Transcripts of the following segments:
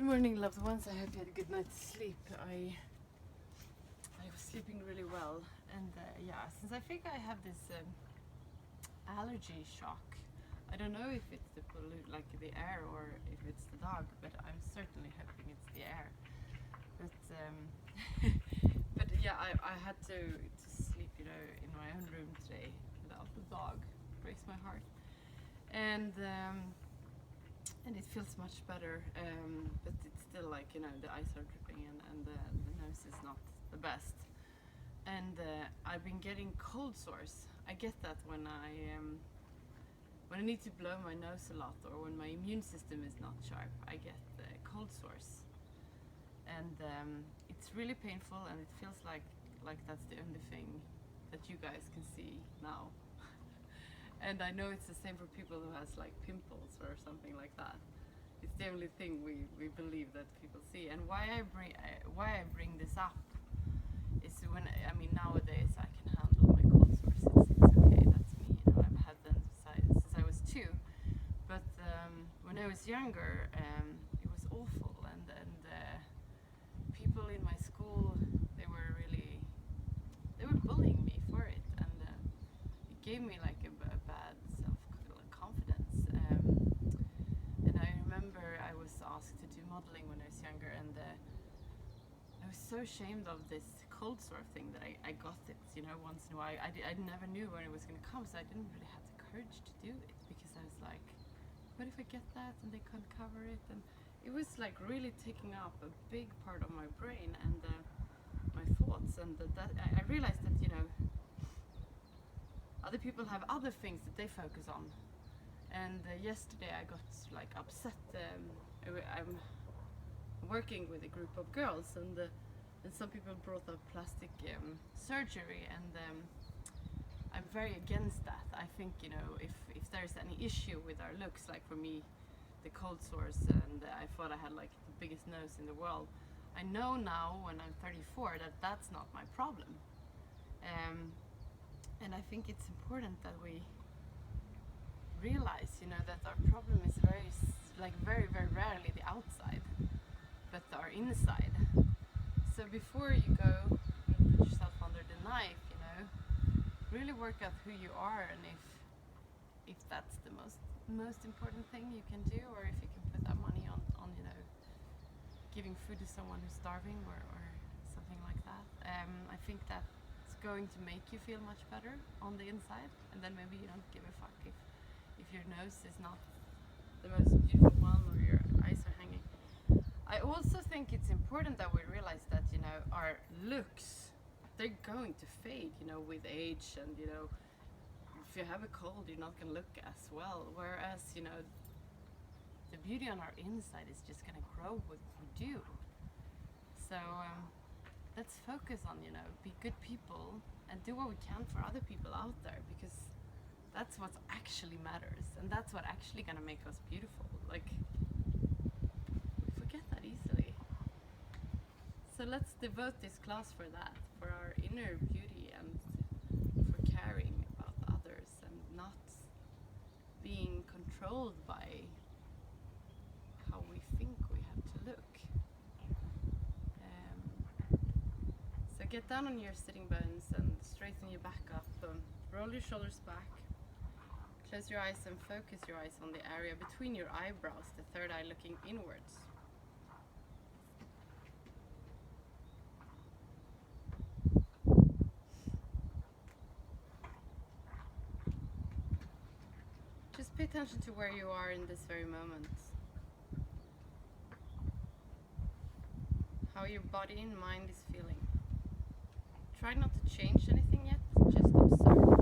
Good morning, loved ones. I hope you had a good night's sleep. I was sleeping really well, and yeah, since I think I have this allergy shock, I don't know if it's the like the air or if it's the dog, but I'm certainly hoping it's the air. But but yeah, I had to sleep, you know, in my own room today without the dog. Breaks my heart, and it feels much better, but it's still like, you know, the eyes are dripping and the nose is not the best. And I've been getting cold sores. I get that when I need to blow my nose a lot, or when my immune system is not sharp, I get cold sores. And it's really painful, and it feels like that's the only thing that you guys can see now. And I know it's the same for people who has like pimples or something like that. It's the only thing we believe that people see. And why I bring this up is when, I mean, nowadays I can handle my cold sores. It's okay, that's me. You know, I've had them since I was 2. But when I was younger, it was awful. And people in my school, they were bullying me for it. And it gave me like a bad self-confidence. And I remember I was asked to do modeling when I was younger, and I was so ashamed of this cold sore thing that I got it, you know, once in a while. I never knew when it was going to come, so I didn't really have the courage to do it, because I was like, what if I get that and they can't cover it? And it was like really taking up a big part of my brain and my thoughts, and that I realized that, you know, other people have other things that they focus on. And yesterday I got like upset. I'm working with a group of girls, and some people brought up plastic surgery, and I'm very against that. I think, you know, if there's any issue with our looks, like for me, the cold sores, and I thought I had like the biggest nose in the world. I know now, when I'm 34, that that's not my problem. And I think it's important that we realize, you know, that our problem is very, very rarely the outside, but our inside. So before you go and put yourself under the knife, you know, really work out who you are, and if that's the most important thing you can do, or if you can put that money on you know, giving food to someone who's starving, or something like that. I think that's going to make you feel much better on the inside, and then maybe you don't give a fuck if your nose is not the most beautiful one, or your eyes are hanging. I also think it's important that we realize that, you know, our looks, they're going to fade, you know, with age, and, you know, if you have a cold, you're not gonna look as well. Whereas, you know, the beauty on our inside is just gonna grow with we do. So let's focus on, you know, be good people and do what we can for other people out there, because that's what actually matters, and that's what actually gonna make us beautiful. Like, we forget that easily. So let's devote this class for that, for our inner beauty, and for caring about others, and not being controlled by how we think we have to look. So get down on your sitting bones and straighten your back up. Roll your shoulders back. Close your eyes and focus your eyes on the area between your eyebrows, the third eye looking inwards. Just pay attention to where you are in this very moment. How your body and mind is feeling. Try not to change anything yet, just observe.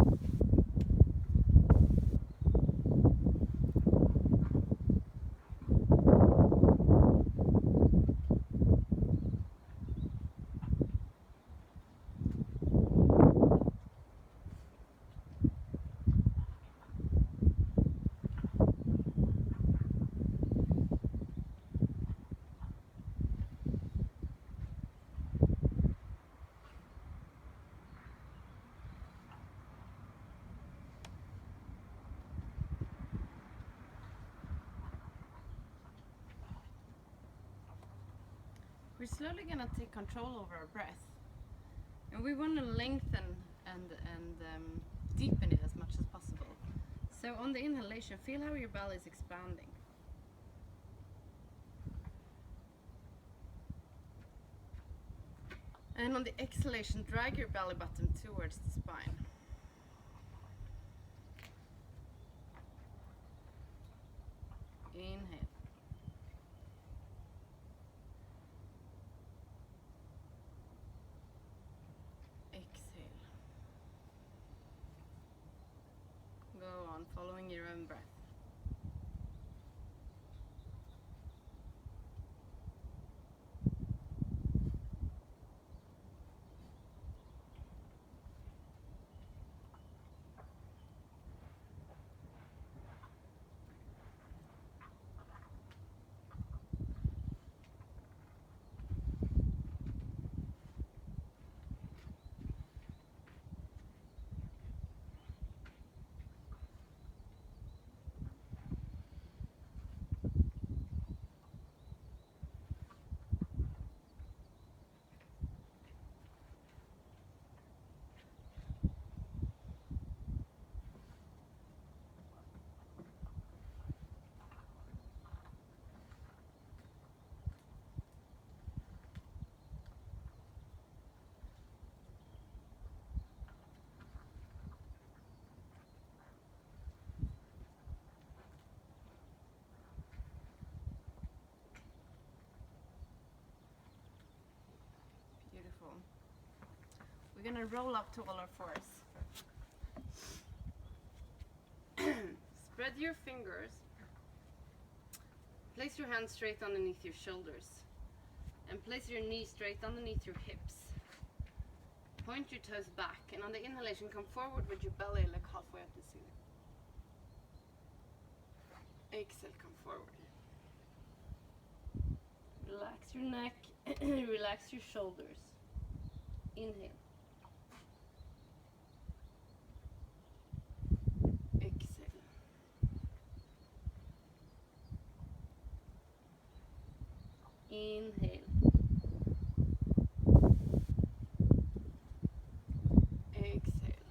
we're slowly gonna take control over our breath, and we want to lengthen and deepen it as much as possible. So on the inhalation, feel how your belly is expanding. And on the exhalation, drag your belly button towards the spine. Inhale. Exhale. Go on, following your own breath. Beautiful. We're gonna roll up to all our fours. Spread your fingers. Place your hands straight underneath your shoulders. And place your knees straight underneath your hips. Point your toes back, and on the inhalation, come forward with your belly like halfway up the ceiling. Exhale, come forward. Relax your neck, relax your shoulders. Inhale. Exhale. Inhale. Exhale.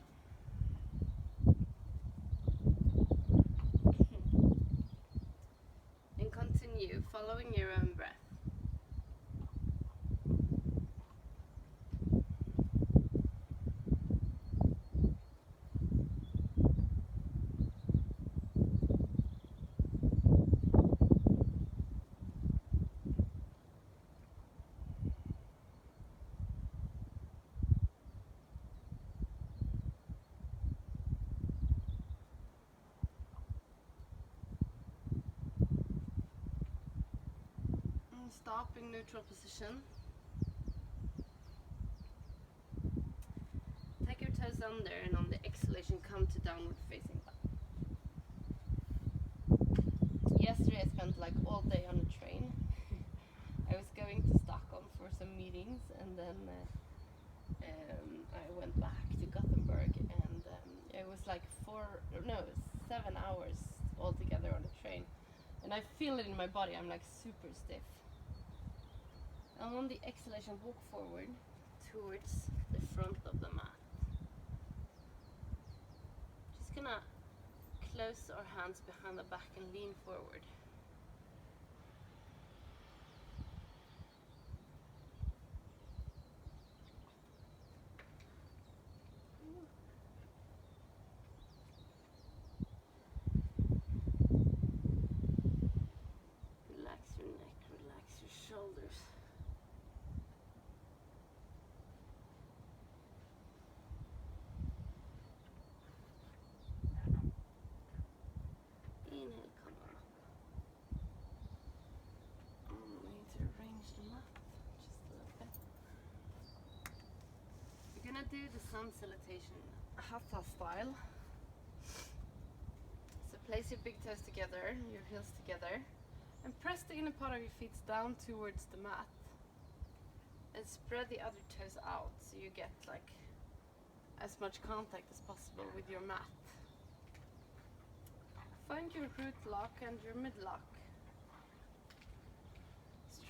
And continue following your own breath. Stop in neutral position. Take your toes under, and on the exhalation, come to downward facing dog. Yesterday I spent like all day on a train. I was going to Stockholm for some meetings, and then I went back to Gothenburg, and it was like 7 hours altogether on the train. And I feel it in my body, I'm like super stiff. And on the exhalation, walk forward towards the front of the mat. Just gonna close our hands behind the back and lean forward. Relax your neck, relax your shoulders. Inhale, come on up. We need to arrange the mat just a little bit. We're gonna do the sun salutation hatha style. So place your big toes together, your heels together, and press the inner part of your feet down towards the mat. And spread the other toes out so you get like as much contact as possible with your mat. Find your root lock and your mid lock.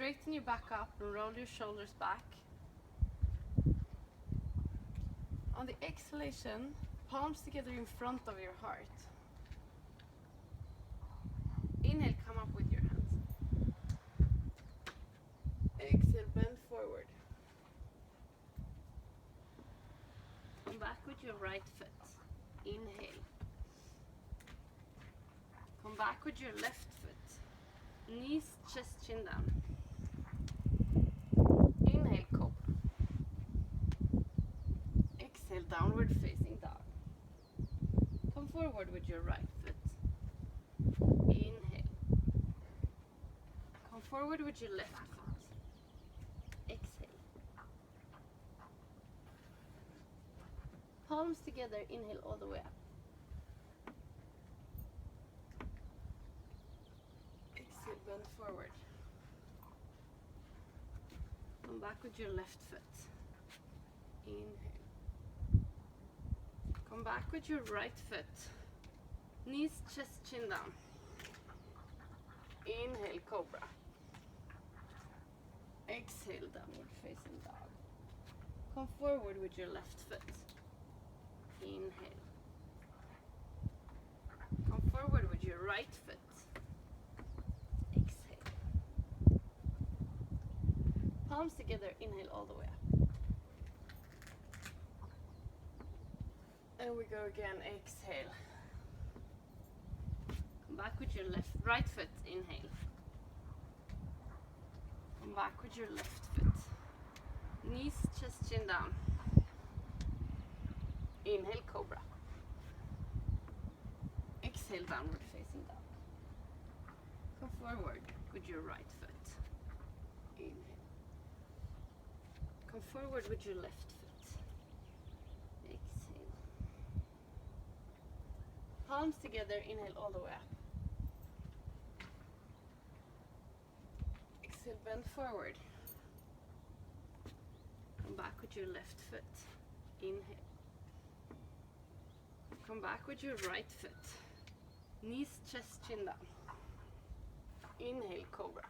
straighten your back up and roll your shoulders back. On the exhalation, palms together in front of your heart. Inhale, come up with your hands. Exhale, bend forward. Come back with your right foot. Inhale. Come back with your left foot. Knees, chest, chin down. Inhale, cobra. Exhale, downward facing dog. Come forward with your right foot. Inhale. Come forward with your left foot. Exhale. Palms together, inhale all the way up. Exhale, bend forward. Come back with your left foot. Inhale. Come back with your right foot. Knees, chest, chin down. Inhale, cobra. Exhale, downward facing dog. Come forward with your left foot. Inhale. Come forward with your right foot. Exhale. Palms together, inhale all the way up. And we go again, exhale. Come back with your right foot, inhale. Come back with your left foot. Knees, chest, chin down. Inhale, cobra. Exhale, downward facing dog. Come forward with your right foot. Inhale. Come forward with your left foot. Exhale. Palms together, inhale all the way up. Exhale, bend forward. Come back with your left foot. Inhale. Come back with your right foot. Knees, chest, chin down. Inhale, cobra.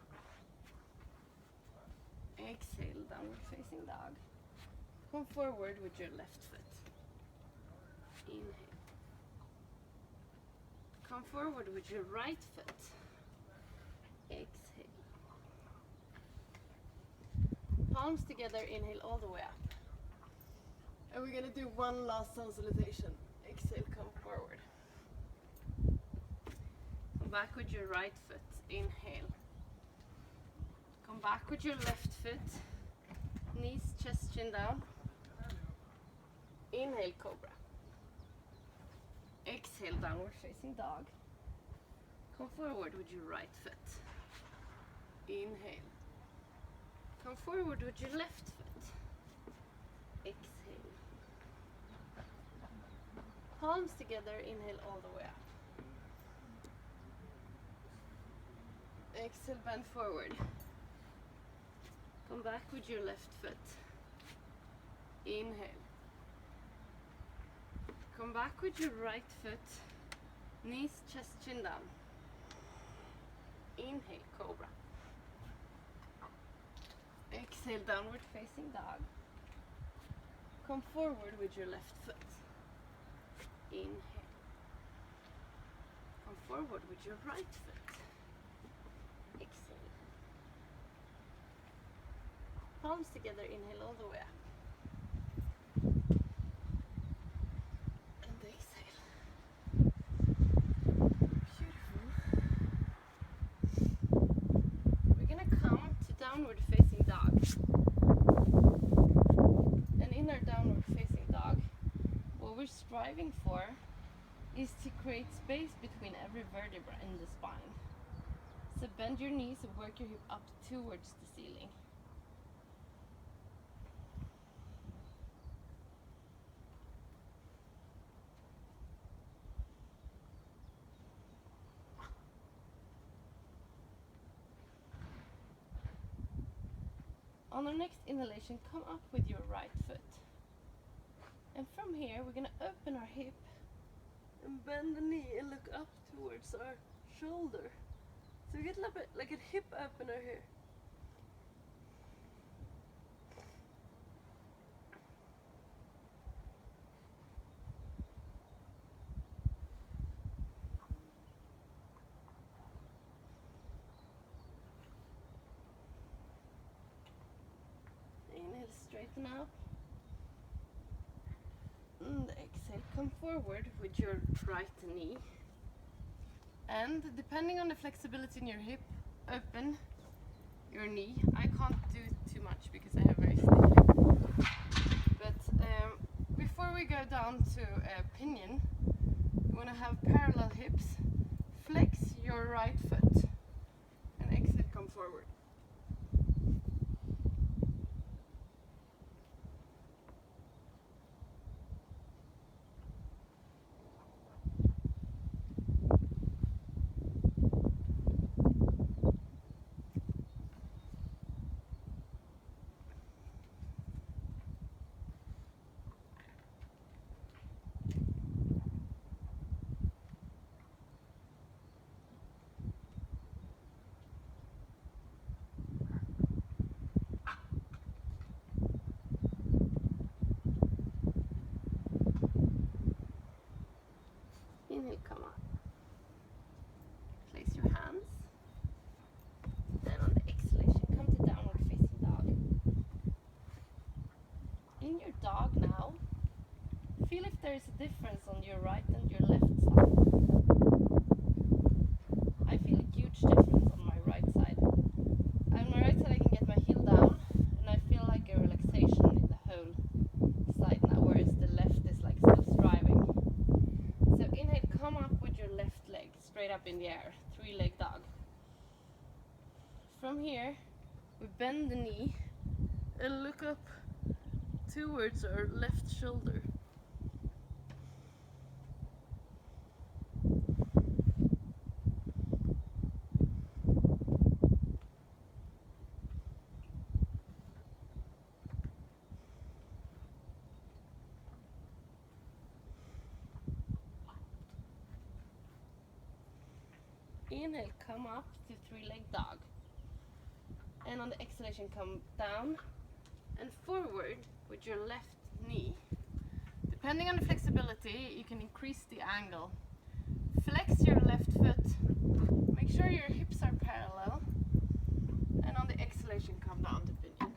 Exhale, downward facing dog. Come forward with your left foot. Inhale. Come forward with your right foot. Exhale. Palms together, inhale all the way up. And we're gonna do one last sun salutation. Exhale, come forward. Come back with your right foot. Inhale. Come back with your left foot. Knees, chest, chin down. Inhale, cobra. Exhale, downward facing dog. Come forward with your right foot. Inhale. Come forward with your left foot. Exhale. Palms together, inhale all the way up. Exhale, bend forward. Come back with your left foot. Inhale. Come back with your right foot. Knees, chest, chin down. Inhale, cobra. Exhale, downward facing dog. Come forward with your left foot. Inhale. Come forward with your right foot. Exhale. Palms together, inhale all the way up. And exhale. Beautiful. We're gonna come to downward facing dog. And in our downward facing dog, what we're striving for is to create space between every vertebra in the spine. So bend your knees and work your hip up towards the ceiling. On our next inhalation, come up with your right foot. And from here, we're gonna open our hip and bend the knee and look up towards our shoulder. So we get a little bit like a hip opener here. straighten out. And exhale, come forward with your right knee. And depending on the flexibility in your hip, open your knee. I can't do too much because I have very stiff hip. But before we go down to pinion, you want to have parallel hips. Flex your right foot and exhale, come forward. Inhale, come up. Place your hands. Then on the exhalation, come to downward facing dog. In your dog now, feel if there is a difference on your right and your left side. I feel a huge difference on my right side. On my right side I can get my heel down and I feel like a relaxation in the whole side now, whereas the left is like still striving. So inhale, come up with your left leg straight up in the air, 3-leg dog. From here, we bend the knee and look up towards our left shoulder. Inhale, come up to 3-leg dog. And on the exhalation, come down and forward with your left knee. Depending on the flexibility, you can increase the angle. Flex your left foot. Make sure your hips are parallel. And on the exhalation, come down to pinion.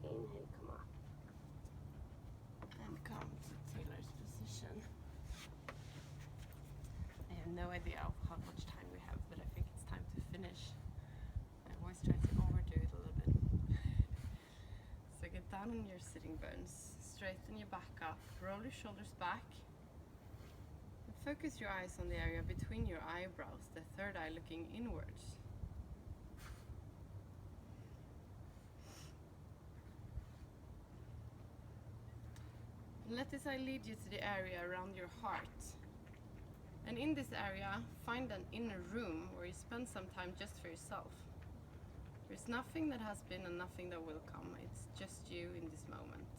Inhale, come up. And come to Taylor's position. I have no idea how much time we have, but I think it's time to finish. I always try to overdo it a little bit. So get down on your sitting bones, straighten your back up, roll your shoulders back, and focus your eyes on the area between your eyebrows, the third eye looking inwards. Let this eye lead you to the area around your heart. And in this area, find an inner room where you spend some time just for yourself. There's nothing that has been and nothing that will come. It's just you in this moment.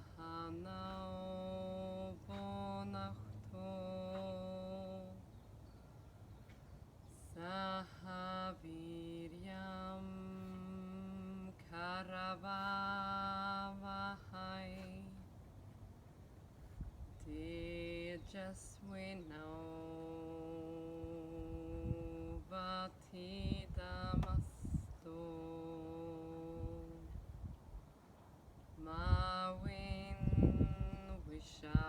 Sahanao, bonachto. as we know, Vatidamasto, Mawin Wishawahai,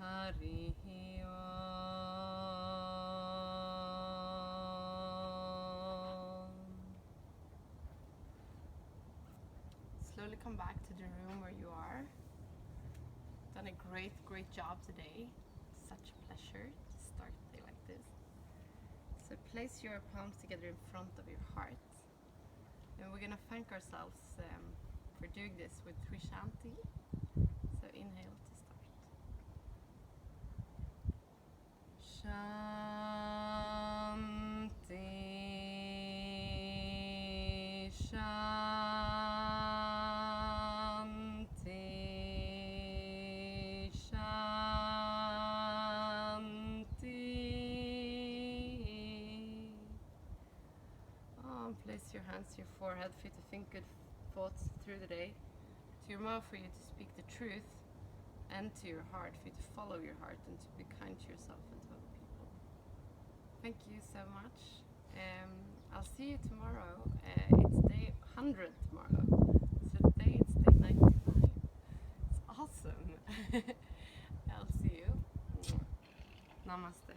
Harihi Om. Slowly come back to the room where you are. Done a great job today. Such a pleasure to start the day like this. So place your palms together in front of your heart. And we're gonna thank ourselves for doing this with 3 shanti. So inhale to start. Shanti, Shanti, Shanti. Place your hands to your forehead for you to think good thoughts through the day. To your mouth for you to speak the truth. And to your heart for you to follow your heart and to be kind to yourself and to other people. Thank you so much. I'll see you tomorrow. It's day 100 tomorrow. So today it's day 99. It's awesome. I'll see you. Namaste.